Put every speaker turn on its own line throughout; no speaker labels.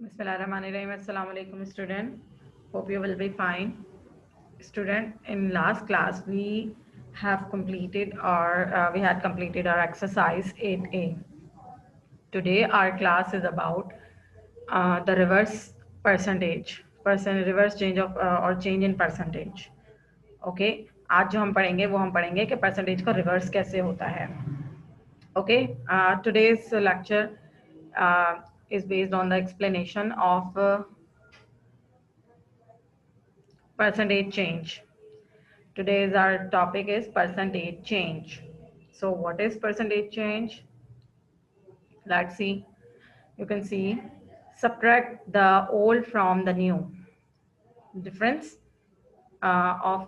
Bismillahirrahmanirrahim. Assalamu alaikum, student. Hope you will be fine. Student, in last class we had completed our exercise 8A. Today our class is about the reverse percentage, reverse change of or change in percentage. Okay आज जो हम पढ़ेंगे वो हम पढ़ेंगे कि percentage का reverse कैसे होता है. Okay today's lecture is based on the explanation of percentage change. Today's our topic is percentage change. So what is percentage change? Let's see. You can see subtract the old from the new. Difference of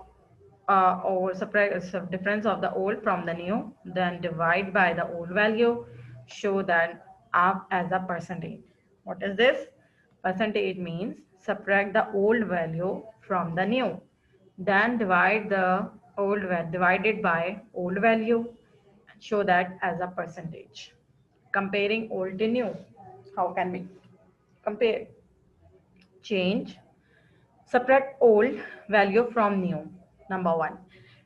or subtract difference of the old from the new, then divide by the old value, show that up as a percentage. What is this? Percentage means subtract the old value from the new, then divide the old value divided by old value, show that as a percentage. Comparing old to new, how can we compare? Change, subtract old value from new. Number one.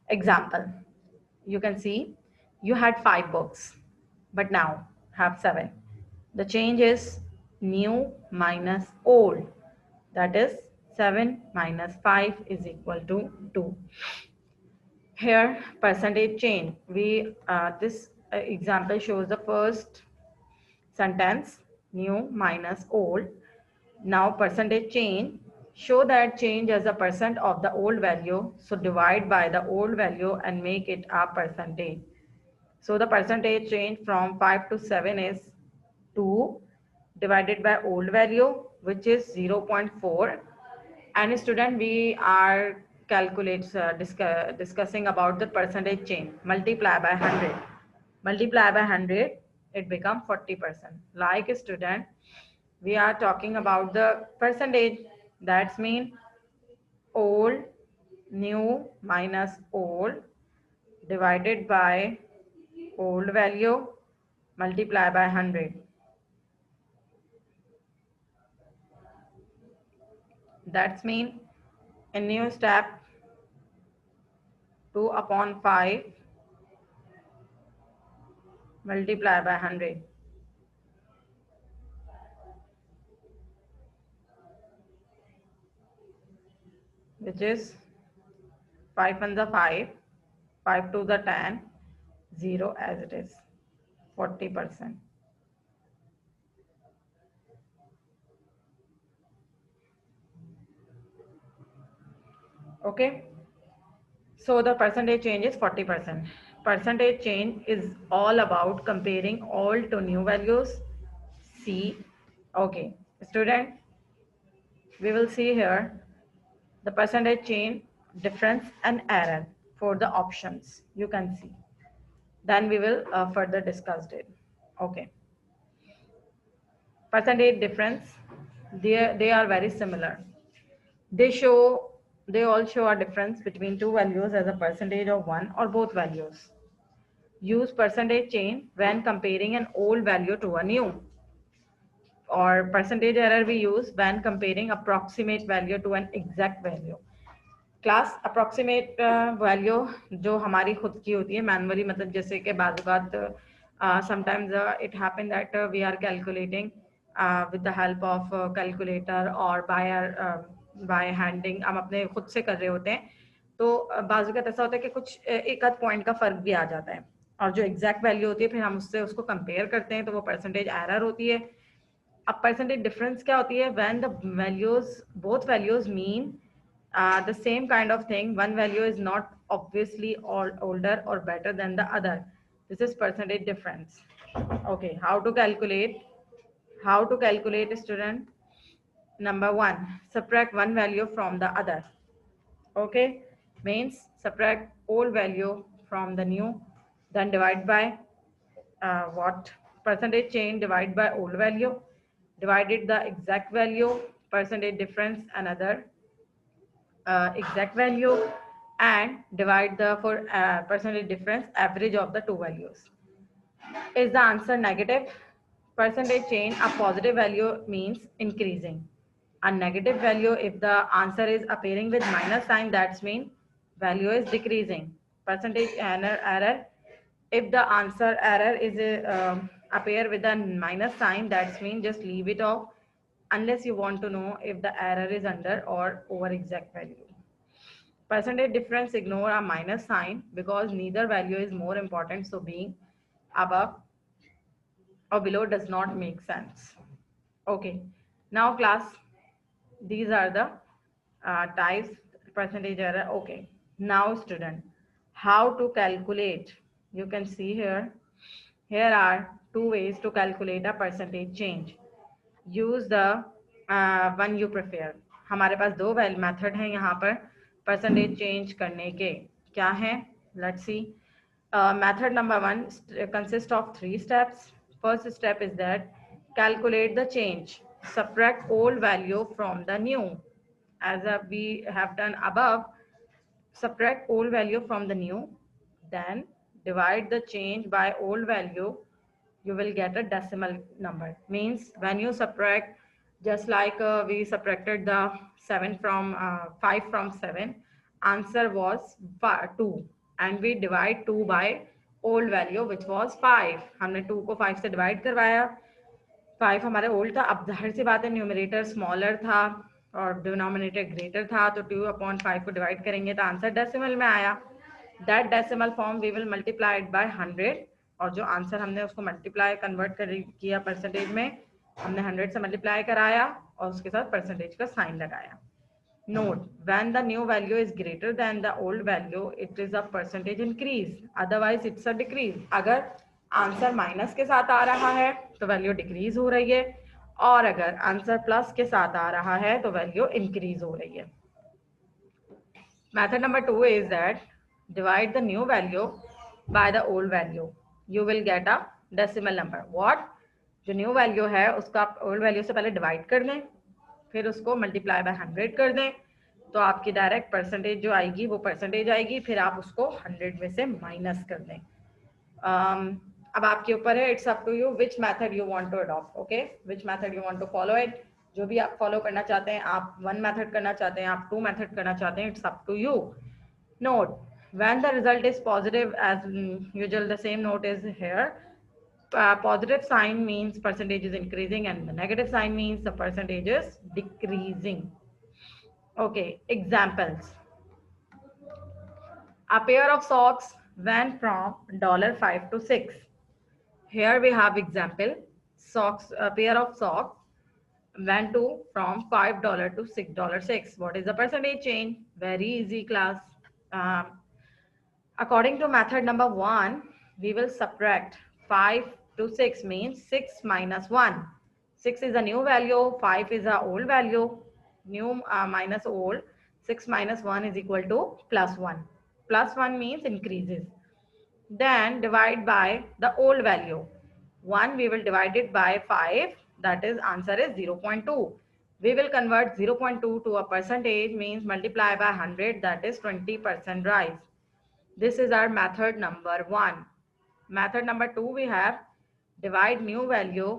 Example. You can see you had 5 books, but now have 7. The change is new minus old. That is 7 minus 5 is equal to 2. Here percentage change. This example shows the first sentence, new minus old. Now percentage change, show that change as a percent of the old value. So divide by the old value and make it a percentage. So the percentage change from 5 to 7 is 2 divided by old value, which is 0.4. And student, we are discussing about the percentage change. Multiply by 100. Multiply by 100, it becomes 40%. Like student, we are talking about the percentage. That's mean old, new minus old divided by old value multiply by 100. That's mean a new step 2 upon 5 multiply by 100, which is 5 on the 5, 5 to the 10, 0 as it is, 40%. Okay, so the percentage change is 40%. Percentage change is all about comparing old to new values. See, okay, student, we will see here the percentage change, difference and error for the options you can see. Then we will further discuss it. Okay. Percentage difference, they are very similar. They all show a difference between two values as a percentage of one or both values. Use percentage change when comparing an old value to a new. Or percentage error we use when comparing approximate value to an exact value. Class approximate value जो हमारी खुद की होती है manually, मतलब जैसे कि बात sometimes it happen that we are calculating with the help of calculator और बाय हैंडिंग, हम अपने खुद से कर रहे होते हैं. तो बाजू का ऐसा होता है कि कुछ एक आध पॉइंट का फर्क भी आ जाता है, और जो एग्जैक्ट वैल्यू होती है फिर हम उससे उसको कंपेयर करते हैं, तो वो परसेंटेज एरर होती है. अब परसेंटेज डिफरेंस क्या होती है? When the values both values mean the same kind of thing, one value is not obviously older or better than the other. This is percentage difference. Okay, how to calculate, student? Number one, subtract one value from the other. Okay, means subtract old value from the new, then divide by what? Percentage change divide by old value, divided the exact value, percentage difference another exact value, and divide the for percentage difference average of the two values. Is the answer negative? percentage change, a positive value means increasing. A negative value, if the answer is appearing with minus sign, that's mean value is decreasing. Percentage error, if the answer error is appear with a minus sign, that's mean just leave it off unless you want to know if the error is under or over exact value. Percentage difference, ignore a minus sign because neither value is more important, so being above or below does not make sense. Okay, now class, these are the types, percentage error. Okay, now student, how to calculate? You can see here, here are two ways to calculate a percentage change. Use the one you prefer. हमारे पास दो method हैं यहाँ पर percentage change करने के. क्या है? Let's see. Method number one consists of 3 steps. First step is that calculate the change. Subtract old value from the new. As we have done above, subtract old value from the new, then divide the change by old value. You will get a decimal number. Means when you subtract, just like we subtracted the 7 from 5 from 7, answer was 2, and we divide 2 by old value which was 5. हमने 2 को 5 से divide करवाया, 5 हमारे old था. अब जाहिर सी बात है न्यूमरेटर स्मॉलर था और डिनोमिनेटर ग्रेटर था, तो 2/5 को डिवाइड करेंगे तो आंसर डेसिमल में आया. That decimal form we will multiply it by 100, और जो आंसर हमने उसको मल्टीप्लाई कन्वर्ट किया परसेंटेज में, हमने 100 से मल्टीप्लाई कराया और उसके साथ परसेंटेज का साइन लगाया. Note, when the new value is greater than the old value, it is a percentage increase, otherwise it's a decrease. अगर आंसर माइनस के साथ आ रहा है तो वैल्यू डिक्रीज हो रही है, और अगर आंसर प्लस के साथ आ रहा है तो वैल्यू इंक्रीज हो रही है. Method number 2 is that divide the new value by the old value. You will get a decimal number. What? जो न्यू वैल्यू है उसका आप ओल्ड वैल्यू से पहले डिवाइड कर दें, फिर उसको मल्टीप्लाई बाय 100 कर दें, तो आपकी डायरेक्ट परसेंटेज जो आएगी वो परसेंटेज आएगी. फिर आप उसको 100 में से माइनस कर दें. अब आपके ऊपर है, it's up to you which method you want to adopt. Okay, which method you want to follow it. जो भी आप फॉलो करना चाहते हैं, आप 1 मेथड करना चाहते हैं, आप 2 मेथड करना चाहते हैं, it's up to you. Note, when the result is positive, as usual the same note is here. Positive sign means percentage is increasing and the negative sign means the percentage is decreasing. Okay, examples. A pair of socks went from $5 to $6. Here we have example. Socks, a pair of socks went from $5 to $6.06. What is the percentage change? Very easy, class. According to method number 1, we will subtract 5 to 6, means 6 minus 1. 6 is a new value, 5 is a old value. New minus old, 6 minus 1 is equal to plus 1. Plus 1 means increases. Then divide by the old value. 1 we will divide it by 5, that is answer is 0.2. We will convert 0.2 to a percentage, means multiply by 100, that is 20% rise. This is our method number 1. Method number 2 we have divide new value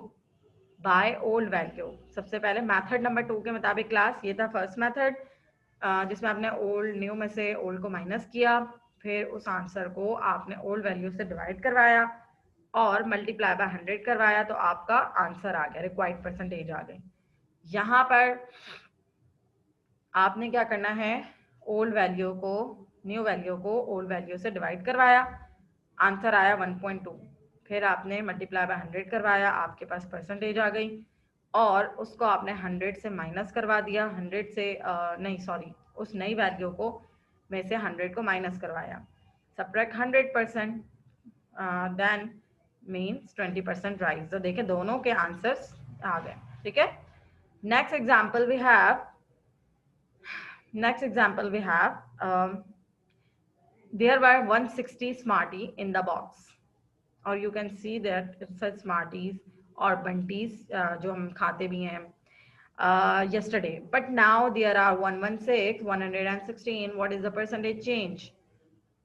by old value. सबसे पहले method number 2 के मुताबिक class, ये था first method जिसमें आपने old new में से ओल्ड को माइनस किया, फिर उस आंसर को आपने ओल्ड वैल्यू से डिवाइड करवाया और मल्टीप्लाई बाय 100 करवाया, तो आपका आंसर आ गया, रिक्वायर्ड परसेंटेज आ गई. यहाँ पर आपने क्या करना है, ओल्ड वैल्यू को न्यू वैल्यू को ओल्ड वैल्यू से डिवाइड करवाया, आंसर आया 1.2. फिर आपने मल्टीप्लाई बाय 100 करवाया, आपके पास परसेंटेज आ गई, और उसको आपने 100 से माइनस करवा दिया. 100 से नहीं सॉरी, उस नई वैल्यू को में से 100 को माइनस करवाया. Subtract 100%, then means 20% rise. तो देखें दोनों के आंसर्स आ गए. ठीक है. Next example we have, there were 160 Smarties in the box, or you can see that it's a Smarties or Bunties जो हम खाते भी हैं yesterday, but now there are 116, 116. What is the percentage change?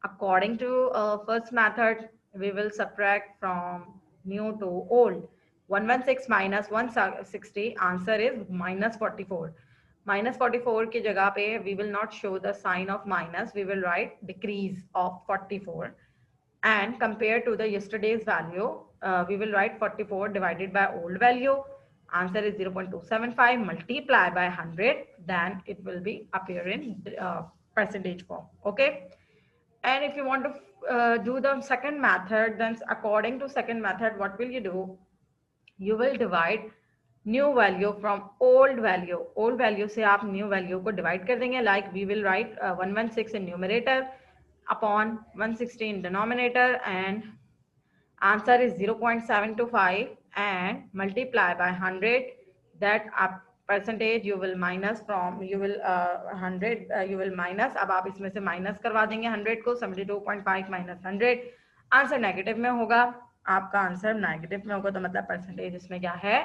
According to first method, we will subtract from new to old. 116 minus 160, answer is -44. -44 की जगह पे we will not show the sign of minus, we will write decrease of 44, and compared to the yesterday's value, we will write 44 divided by old value. Answer is 0.275, multiply by 100, then it will be appear in percentage form. Okay. And if you want to do the second method, then according to second method, what will you do? You will divide new value from old value. Old value से आप new value को divide कर देंगे. Like we will write 116 in numerator upon 160 in denominator, and answer is 0.725, and multiply by 100. That percentage you will minus from, you will 100 you will minus. अब आप इसमें से minus करवा देंगे 100 को. 72.5 minus 100, आंसर नेगेटिव में होगा. आपका आंसर नेगेटिव में होगा तो मतलब परसेंटेज इसमें क्या है,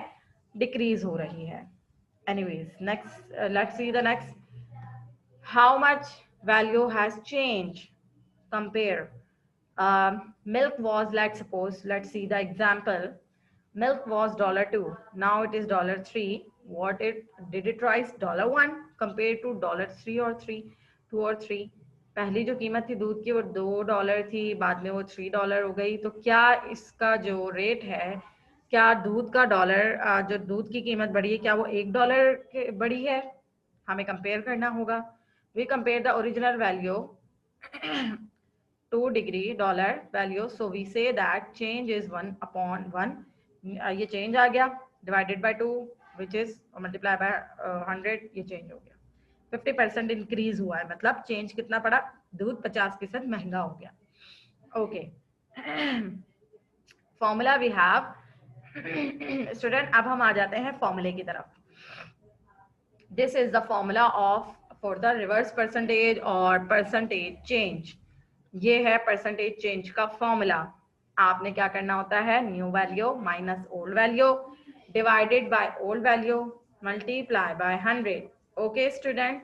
डिक्रीज हो रही है. Anyways, next let's see the next. How much value has change. Compare. Milk was, let's suppose, let's see the example. Milk was $2, now it is $3. What it did it rise? $1 compared to $3 or 2 or 3. पहली जो कीमत थी दूध की वो $2 थी, बाद में वो $3 हो गई. तो क्या इसका जो रेट है, क्या दूध का डॉलर, जो दूध की कीमत बढ़ी है, क्या वो $1 बढ़ी है? हमें कंपेयर करना होगा. We compare the original value 2 degree dollar value, so we say that change is 1/1. ये change आ गया, divided by 2 which is multiply by 100, ये change हो गया. 50% increase हुआ है, मतलब change कितना पड़ा, दूध 50% महंगा हो गया. Okay. Formula we have. Student, अब हम आ जाते हैं formula की तरफ. This is the formula of for the reverse percentage or percentage change. ये है परसेंटेज चेंज का फॉर्मूला. आपने क्या करना होता है, new value minus old value divided by old value multiply by 100. Okay student.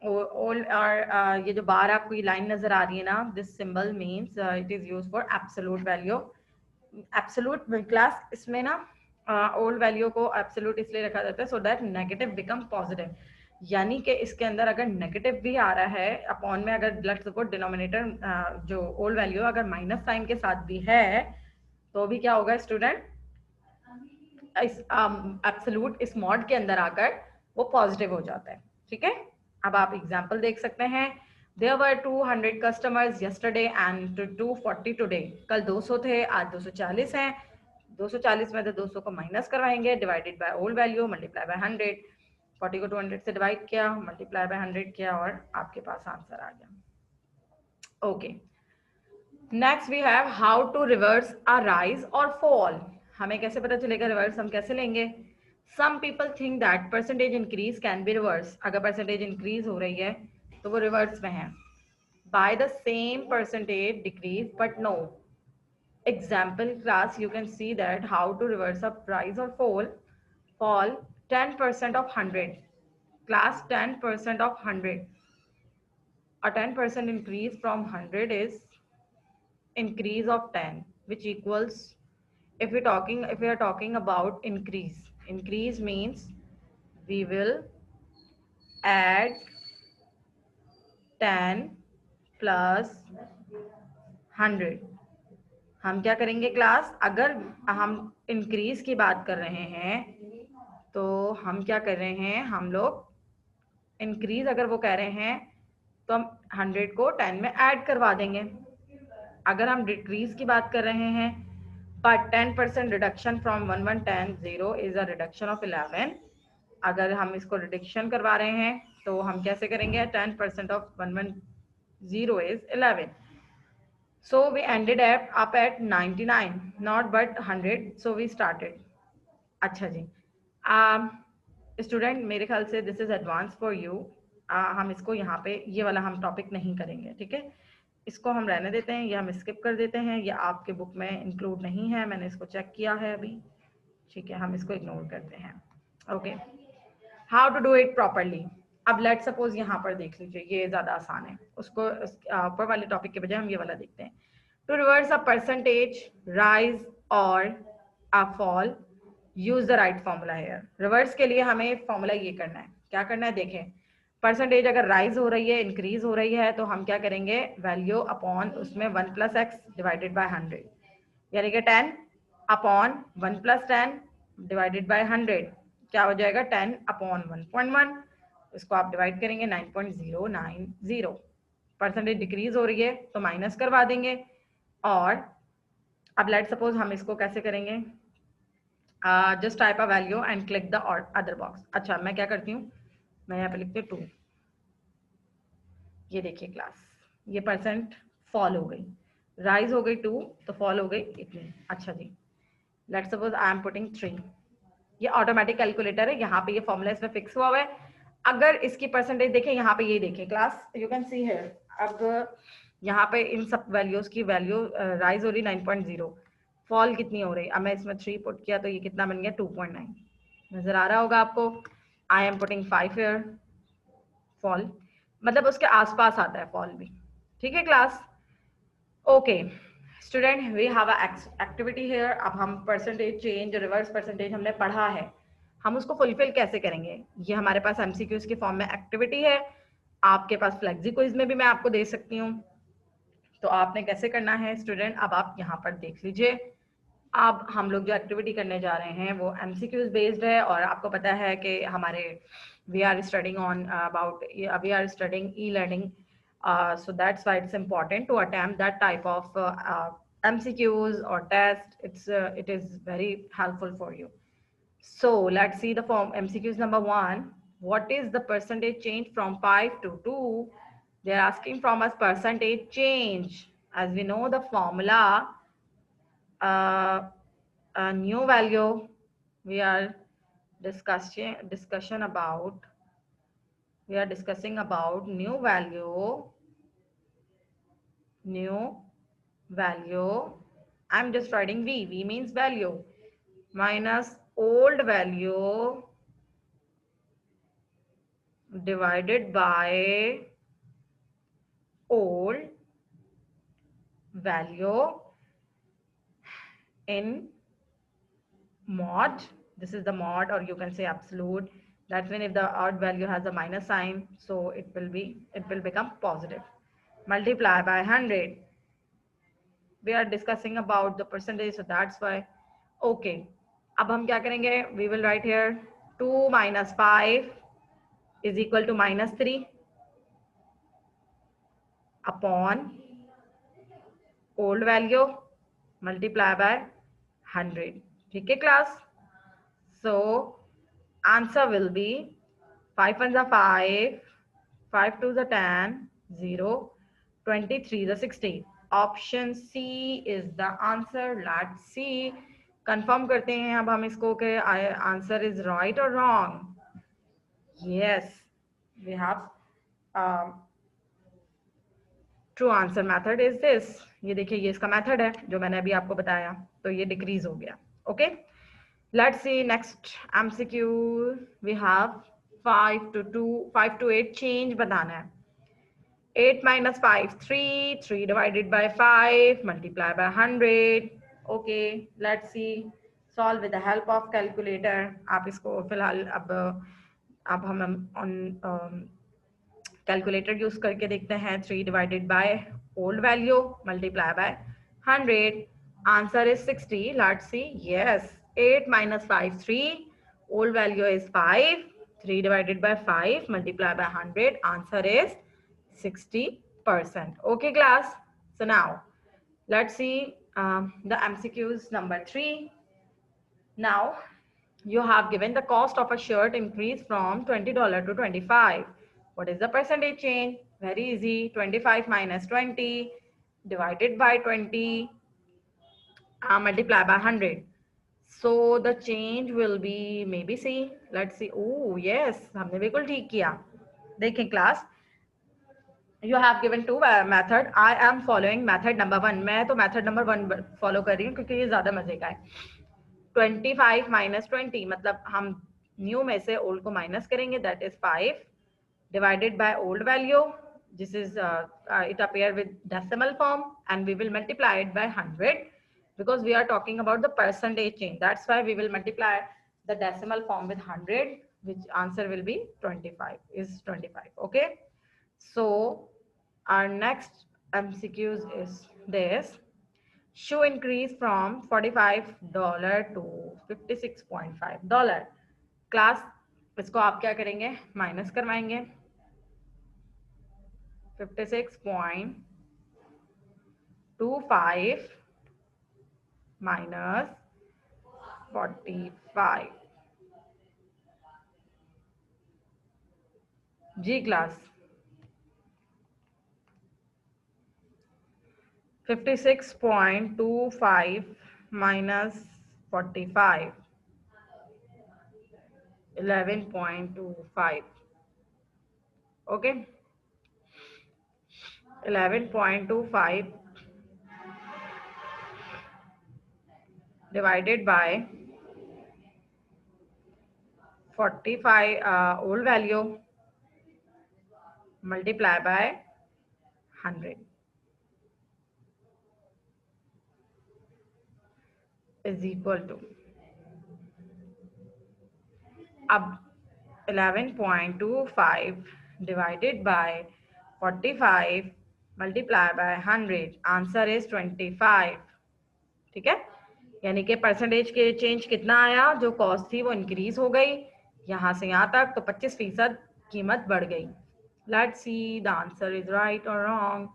Old और ये जो बार आपको ये लाइन नजर आ रही है ना, this symbol means it is used for absolute value. Absolute class इसमें ना ओल्ड वैल्यू को एब्सोल्यूट इसलिए रखा जाता है so that negative become positive. यानी कि इसके अंदर अगर नेगेटिव भी आ रहा है अपॉन में, अगर लेट्स सपोज डिनोमिनेटर जो ओल्ड वैल्यू अगर माइनस साइन के साथ भी है तो भी क्या होगा स्टूडेंट, इस एब्सोल्यूट इस मॉड के अंदर आकर वो पॉजिटिव हो जाता है. ठीक है. अब आप एग्जांपल देख सकते हैं. There were 200 customers yesterday and 240 today. कल 200 थे, आज 240 हैं. 240 में तो 200 को माइनस करवाएंगे, divided by old value multiply by 100. 40 को 200 से डिवाइड किया, मल्टीप्लाई बाय 100 किया और आपके पास आंसर आ गया. Okay. Next we have how to reverse a rise और फॉल. हमें कैसे पता चलेगा रिवर्स हम कैसे लेंगे. Some people think that percentage increase can be reverse. अगर परसेंटेज इंक्रीज हो रही है तो वो रिवर्स में है. By the same percentage decrease but no. Example class you can see that how to reverse a rise और fall 10% of 100. Class 10% of 100. A 10% increase from 100 is increase of 10, which equals, if we are talking about increase means we will add 10 plus 100. हम क्या करेंगे class, अगर हम increase की बात कर रहे हैं तो हम क्या कर रहे हैं, हम लोग इंक्रीज अगर वो कह रहे हैं तो हम 100 को 10 में ऐड करवा देंगे. अगर हम डिक्रीज की बात कर रहे हैं, but 10% reduction from 1110 0 is a reduction of 11. अगर हम इसको रिडक्शन करवा रहे हैं तो हम कैसे करेंगे, 10% of 110 is 11. So we ended up at 99, not but 100. So we started. अच्छा जी. स्टूडेंट मेरे ख्याल से this is advance for you. हम इसको यहाँ पे ये वाला हम टॉपिक नहीं करेंगे. ठीक है. इसको हम रहने देते हैं, ये हम स्किप कर देते हैं. ये आपके बुक में इंक्लूड नहीं है, मैंने इसको चेक किया है अभी. ठीक है, हम इसको इग्नोर करते हैं. Okay. How to do it properly. अब लेट सपोज यहाँ पर देख लीजिए, ये ज़्यादा आसान है. उसको ऊपर वाले टॉपिक के बजाय हम ये वाला देखते हैं. To reverse a percentage rise और a fall, use the right formula here. Reverse के लिए हमें फॉर्मूला ये करना है, क्या करना है देखें, परसेंटेज अगर राइज हो रही है, इंक्रीज हो रही है, तो हम क्या करेंगे, वैल्यू अपॉन उसमें 1 + x डिवाइडेड बाय 100, यानी कि 10 अपॉन 1 + 10 डिवाइडेड बाय 100 क्या हो जाएगा, 10 अपॉन 1.1, इसको आप डिवाइड करेंगे 9.090। परसेंटेज डिक्रीज हो रही है तो माइनस करवा देंगे। और अब लेट सपोज हम इसको कैसे करेंगे, just type a value and click the other box. अच्छा मैं क्या करती हूँ, मैं यहाँ पे लिखती हूँ 2। ये देखिए क्लास, ये परसेंट फॉल हो गई, राइज हो गई 2 तो फॉल हो गई इतनी। अच्छा जी, let suppose I am putting 3। ये ऑटोमेटिक कैलकुलेटर है, यहाँ पे ये फॉर्मूला इसमें फिक्स हुआ हुआ है। अगर इसकी परसेंटेज देखें, यहाँ पे ये देखें class, you can see here, अब यहाँ पे इन सब वैल्यूज की वैल्यू राइज हो रही 9.0, फॉल कितनी हो रही, अब मैं इसमें 3 पुट किया तो ये कितना बन गया 2.9, नजर आ रहा होगा आपको। I am putting 5 here, fall मतलब उसके आसपास आता है फॉल भी, ठीक है class. Okay student, we have a activity here. अब हम परसेंटेज चेंज, रिवर्स परसेंटेज हमने पढ़ा है, हम उसको फुलफिल कैसे करेंगे, ये हमारे पास एमसीक्यूज के फॉर्म में एक्टिविटी है। आपके पास फ्लेक्सी क्विज में भी मैं आपको दे सकती हूँ। तो आपने कैसे करना है स्टूडेंट, अब आप यहाँ पर देख लीजिए। अब हम लोग जो एक्टिविटी करने जा रहे हैं वो एमसीक्यूज बेस्ड है, और आपको पता है कि हमारे we are studying on about, we are studying e learning, so that's why it's important to attempt that type of MCQs or test. It is very helpful for you. So let's see the form MCQs number 1. What is the percentage change from 5 to 2? They're asking from us percentage change. As we know the formula, uh, a new value we are discussion about, we are discussing about new value. I'm just writing v means value, minus old value divided by old value in mod. This is the mod, or you can say absolute. That's when if the odd value has a minus sign, so it will become positive. Multiply by 100. We are discussing about the percentage, so that's why. Okay, अब हम क्या करेंगे, we will write here 2 minus 5 is equal to minus 3 upon old value multiply by 100. ठीक है class? So answer will be 5 1s are 5, 5 2s are 10, 0, 23 is 60. Option C is the answer. Let's see. Confirm करते हैं अब हम इसको कि answer is right or wrong. Yes, we have true answer method is this. ये देखिए, ये इसका मेथड है जो मैंने अभी आपको बताया, तो ये डिक्रीज हो गया। Okay, let's see next MCQ. We have 5 to 2, 5 to 8 change बताना है। 8 minus 5 3, 3 divided by 5 multiply by 100. Okay, let's see, solve with the help of calculator. आप इसको फिलहाल अब हम on कैलकुलेटर यूज करके देखते हैं। 3 divided by old value multiply by 100. Answer is 60. Let's see. Yes, 8 minus 5 3. Old value is 5. 3 divided by 5 multiply by 100. Answer is 60%. Okay class. So now let's see the MCQs number 3. Now you have given the cost of a shirt increase from $20 to 25. What is the percentage change? Very easy. 25 minus 20 divided by 20 multiply by 100. So the change will be maybe C. Let's see. Oh yes, हमने बिल्कुल ठीक किया। देखें class, you have given two method. I am following method number 1. मैं तो method number 1 follow कर रही हूँ क्योंकि ये ज्यादा मजे का है। 25 minus 20 मतलब हम न्यू में से ओल्ड को माइनस करेंगे, that is 5 divided by old value. This is it appear with decimal form and we will multiply it by 100. because we are talking about the percentage change. That's why we will multiply the decimal form with 100, which answer will be 25, is 25. Okay. So our next MCQs is this. Shoe increase from $45 to $56.5. Class इसको आप क्या करेंगे, minus करवाएंगे. 56.25 minus 45. Ji class 56.25 minus 45, 11.25. Okay, 11.25 divided by 45 old value multiply by 100 is equal to, अब 11.25 divided by 45 multiply by 100, answer is 25. ठीक है, यानी कि परसेंटेज के चेंज कितना आया, जो कॉस्ट थी वो इंक्रीज हो गई यहां से यहां तक, तो 25% कीमत बढ़ गई. Let's see the answer is right और wrong.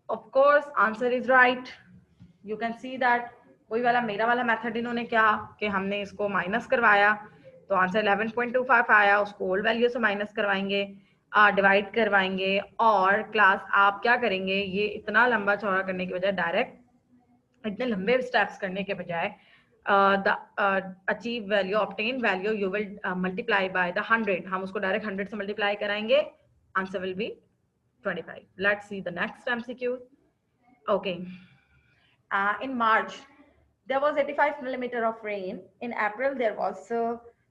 Of course answer is right. You can see that वही वाला मेरा वाला मेथड इन्होंने क्या कि हमने इसको माइनस करवाया, तो आंसर 11.25 आया, उसको ओल्ड वैल्यू से माइनस करवाएंगे, डिवाइड करवाएंगे, और क्लास आप क्या करेंगे, ये इतना लंबा चौड़ा करने की बजाय, डायरेक्ट इतने लंबे स्टेप्स करने के बजाय, the achieve value, obtain value you will multiply by the 100, हम उसको डायरेक्ट 100 से मल्टीप्लाई कराएंगे, answer will be 25. Let's see the next MCQ. Okay. In March, there was 85 millimeter of rain. In April, there was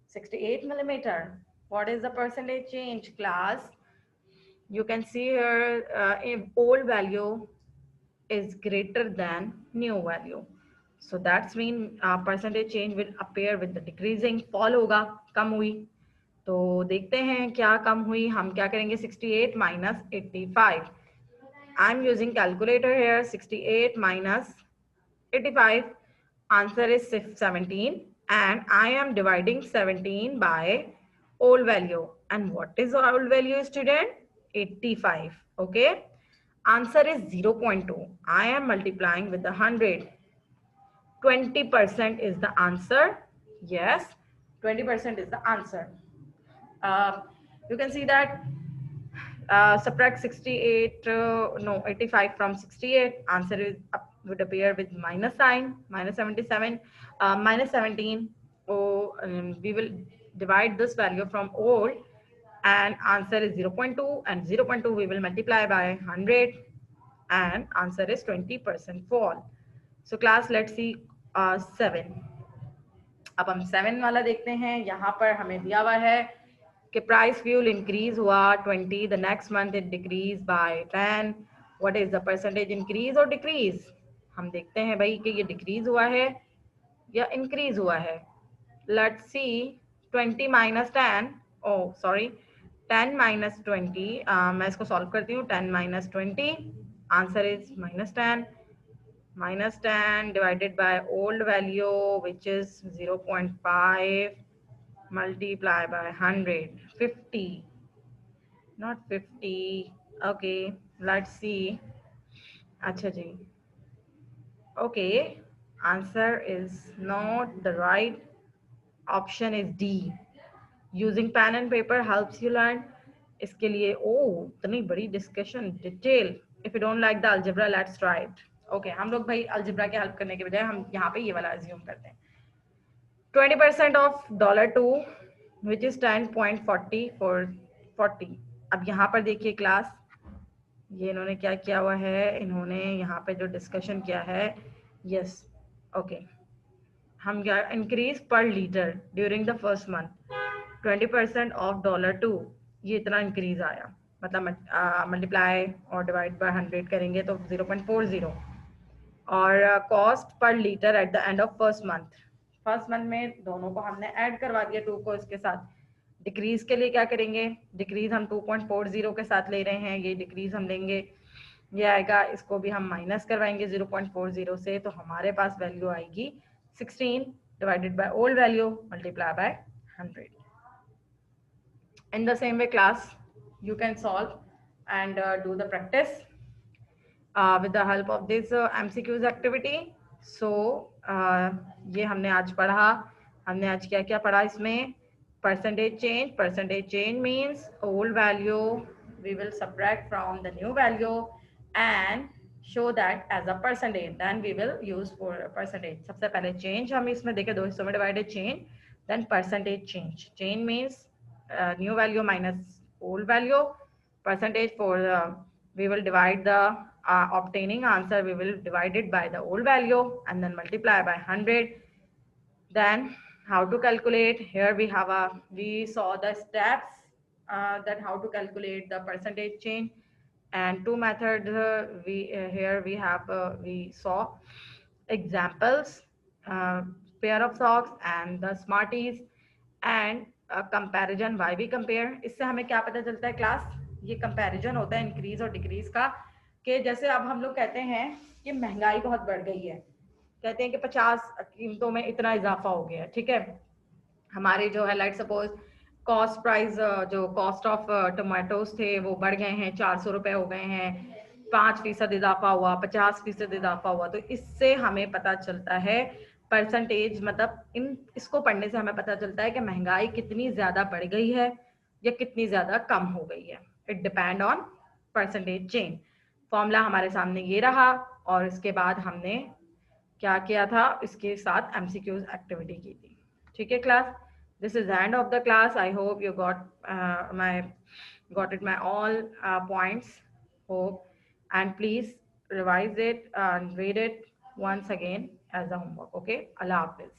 68 millimeter. What is the percentage change, class? You can see here, if old value is greater than new value. So that's mean percentage change will appear with the decreasing. fall होगा, कम हुई. तो देखते हैं क्या कम हुई. हम क्या करेंगे, 68 minus 85. I'm using calculator here. 68 minus 85, answer is 17, and I am dividing 17 by old value. And what is old value, student? 85. Okay, answer is 0.2. I am multiplying with the 100. 20% is the answer. Yes, 20% is the answer. You can see that subtract 68, no, 85 from 68, answer is would appear with minus sign, minus 77, minus 17. Oh, we will divide this value from old, and answer is 0.2, and 0.2 we will multiply by 100, and answer is 20% fall. So class, let's see 7. अब हम 7 वाला देखते हैं. यहाँ पर हमें दिया हुआ है कि प्राइस फ्यूल इंक्रीज हुआ 20, the next month it decrease by 10. What is the percentage increase और डिक्रीज? हम देखते हैं भाई कि ये डिक्रीज हुआ है या इंक्रीज हुआ है. Let's see 20 minus 10, oh sorry 10 minus 20. मैं इसको सॉल्व करती हूँ. 10 minus 20, answer is minus 10. Minus 10 divided by old value, which is 0.5, multiply by 100. 50, not 50. Okay, let's see. Acha ji. Okay, answer is not the right. Option is D. Using pen and paper helps you learn. इसके लिए इतनी बड़ी discussion detail. If you don't like the algebra, let's try it. Okay, हम लोग भाई algebra के help करने के बजाय हम यहाँ पे ये वाला अज्यूम करते हैं. 20% of $2, which is 10.40 for 40. अब यहाँ पर देखिए क्लास, ये इन्होंने क्या किया हुआ है, इन्होंने यहाँ पे जो डिस्कशन किया है. यस, ओके, हम क्या, इंक्रीज पर litre during the first month 20% of $2, ये इतना इंक्रीज आया. मतलब मल्टीप्लाई और डिवाइड बाय 100 करेंगे तो 0.40. और cost per litre at the end of first month में दोनों को हमने ऐड करवा दिया 2 को इसके साथ। डिक्रीज के लिए क्या करेंगे, डिक्रीज हम 2.40 के साथ ले रहे हैं, ये डिक्रीज हम लेंगे, ये आएगा, इसको भी हम माइनस करवाएंगे 0.40 से, तो हमारे पास वैल्यू आएगी 16 divided by old value multiply by 100। In the same way class, you can solve and do the practice with the help of this MCQs activity. So ये हमने आज पढ़ा, हमने आज क्या क्या पढ़ा इसमें, percentage change means old value we will subtract from the new value and show that as a percentage, then we will use for percentage. सबसे पहले change हम इसमें देखें, दो हिस्सों में divided change, then percentage change means new value minus old value, percentage for we will divide the obtaining answer, we will divide it by the old value and then multiply by 100. Then how to calculate, here we saw the steps that how to calculate the percentage change, and two methods here we saw examples, pair of socks and the Smarties, and comparison, वाई भी compare. इससे हमें क्या पता चलता है class, ये comparison होता है इंक्रीज और डिक्रीज का, कि जैसे अब हम लोग कहते हैं कि महंगाई बहुत बढ़ गई है, कहते हैं कि 50 कीमतों में इतना इजाफा हो गया है, ठीक है, हमारे जो है लाइक सपोज कॉस्ट प्राइस, जो कॉस्ट ऑफ टोमेटोज थे वो बढ़ गए हैं, 400 रुपए हो गए हैं, 5% इजाफा हुआ, 50% इजाफा हुआ, तो इससे हमें पता चलता है परसेंटेज, मतलब इसको पढ़ने से हमें पता चलता है कि महंगाई कितनी ज्यादा बढ़ गई है या कितनी ज्यादा कम हो गई है। It depend on percentage change. Formula हमारे सामने ये रहा, और इसके बाद हमने क्या किया था, इसके साथ एमसीक्यूज एक्टिविटी की थी। ठीक है class, this is the end of the class. I hope you got it my all points. Hope, and please revise it and read it once again as a homework. Okay, Allah Hafiz.